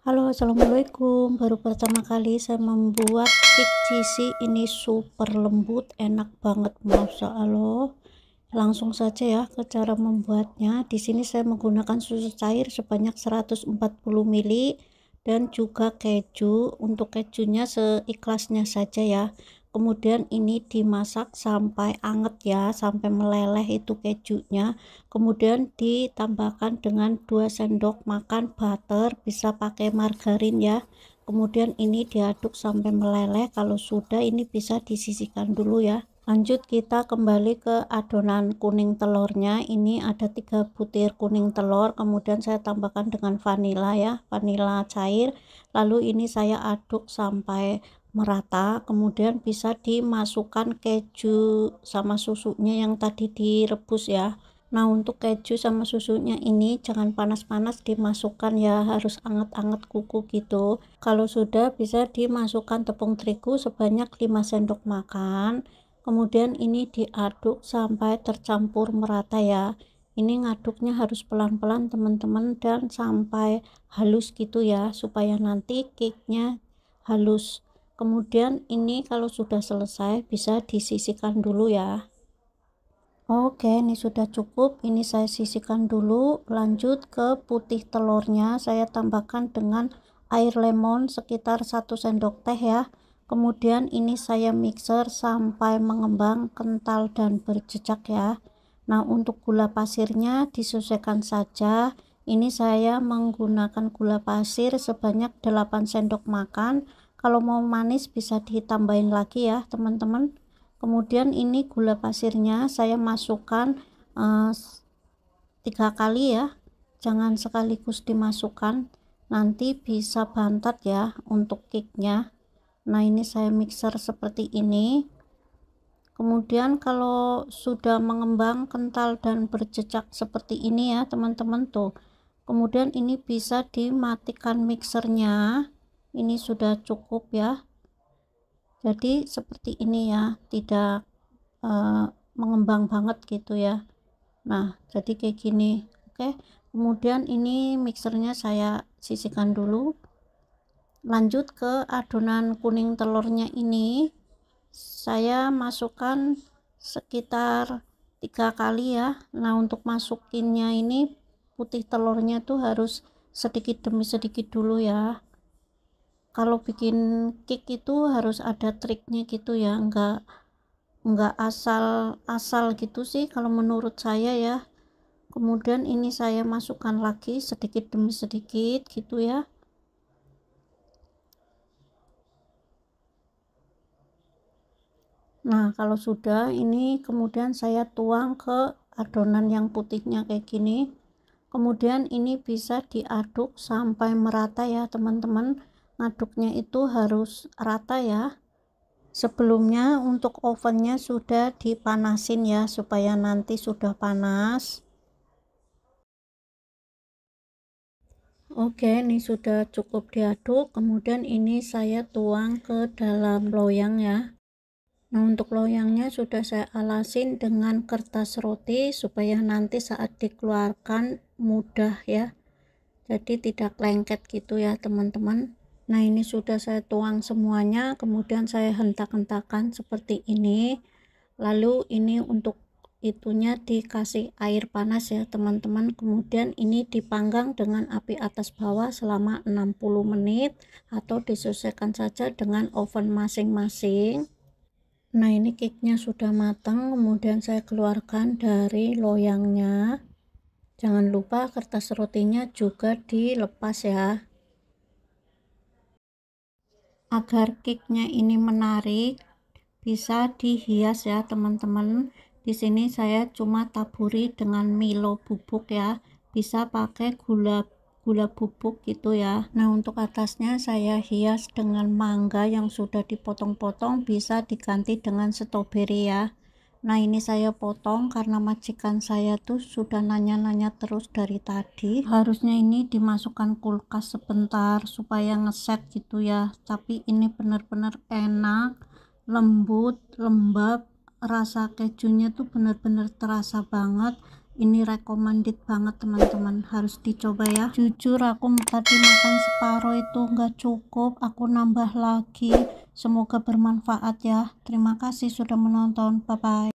Halo, assalamualaikum. Baru pertama kali saya membuat cake cheesy ini, super lembut, enak banget, masya Allah. Langsung saja ya ke cara membuatnya. Di sini saya menggunakan susu cair sebanyak 140 ml dan juga keju. Untuk kejunya seikhlasnya saja ya. Kemudian ini dimasak sampai anget ya, sampai meleleh itu kejunya. Kemudian ditambahkan dengan 2 sendok makan butter, bisa pakai margarin ya. Kemudian ini diaduk sampai meleleh. Kalau sudah, ini bisa disisihkan dulu ya. Lanjut kita kembali ke adonan kuning telurnya. Ini ada 3 butir kuning telur, kemudian saya tambahkan dengan vanila ya, vanila cair. Lalu ini saya aduk sampai merata, kemudian bisa dimasukkan keju sama susunya yang tadi direbus ya. Nah, untuk keju sama susunya ini jangan panas-panas dimasukkan ya, harus anget-anget kuku gitu. Kalau sudah, bisa dimasukkan tepung terigu sebanyak 5 sendok makan. Kemudian ini diaduk sampai tercampur merata ya. Ini ngaduknya harus pelan-pelan teman-teman, dan sampai halus gitu ya, supaya nanti cake-nya halus. Kemudian ini kalau sudah selesai bisa disisihkan dulu ya. Oke, ini sudah cukup. Ini saya sisihkan dulu. Lanjut ke putih telurnya, saya tambahkan dengan air lemon sekitar 1 sendok teh ya. Kemudian ini saya mixer sampai mengembang, kental dan berjejak ya. Nah, untuk gula pasirnya disesuaikan saja. Ini saya menggunakan gula pasir sebanyak 8 sendok makan. Kalau mau manis bisa ditambahin lagi ya teman-teman. Kemudian ini gula pasirnya saya masukkan 3 kali ya, jangan sekaligus dimasukkan, nanti bisa bantat ya untuk cake-nya. Nah, ini saya mixer seperti ini. Kemudian kalau sudah mengembang, kental dan berjejak seperti ini ya teman-teman tuh, kemudian ini bisa dimatikan mixernya. Ini sudah cukup ya, jadi seperti ini ya, tidak mengembang banget gitu ya. Nah, jadi kayak gini. Oke, kemudian ini mixernya saya sisihkan dulu. Lanjut ke adonan kuning telurnya, ini saya masukkan sekitar 3 kali ya. Nah, untuk masukinnya ini putih telurnya tuh harus sedikit demi sedikit dulu ya. Kalau bikin cake itu harus ada triknya gitu ya, enggak asal-asal gitu sih kalau menurut saya ya. Kemudian ini saya masukkan lagi sedikit demi sedikit gitu ya. Nah, kalau sudah, ini kemudian saya tuang ke adonan yang putihnya kayak gini. Kemudian ini bisa diaduk sampai merata ya teman-teman. Ngaduknya itu harus rata ya. Sebelumnya untuk ovennya sudah dipanasin ya, supaya nanti sudah panas. Oke, ini sudah cukup diaduk. Kemudian ini saya tuang ke dalam loyang ya. Nah, untuk loyangnya sudah saya alasin dengan kertas roti supaya nanti saat dikeluarkan mudah ya, jadi tidak lengket gitu ya teman-teman. Nah, ini sudah saya tuang semuanya, kemudian saya hentak-hentakan seperti ini. Lalu ini untuk itunya dikasih air panas ya teman-teman. Kemudian ini dipanggang dengan api atas bawah selama 60 menit, atau disesuaikan saja dengan oven masing-masing. Nah, ini cake-nya sudah matang, kemudian saya keluarkan dari loyangnya. Jangan lupa kertas rotinya juga dilepas ya. Agar cake-nya ini menarik, bisa dihias ya teman-teman. Di sini saya cuma taburi dengan Milo bubuk ya. Bisa pakai gula bubuk gitu ya. Nah, untuk atasnya saya hias dengan mangga yang sudah dipotong-potong, bisa diganti dengan stroberi ya. Nah, ini saya potong karena majikan saya tuh sudah nanya-nanya terus dari tadi. Harusnya ini dimasukkan kulkas sebentar supaya ngeset gitu ya. Tapi ini benar-benar enak, lembut, lembab, rasa kejunya tuh benar-benar terasa banget. Ini recommended banget teman-teman, harus dicoba ya. Jujur aku tadi makan separuh itu nggak cukup, aku nambah lagi. Semoga bermanfaat ya. Terima kasih sudah menonton, bye bye.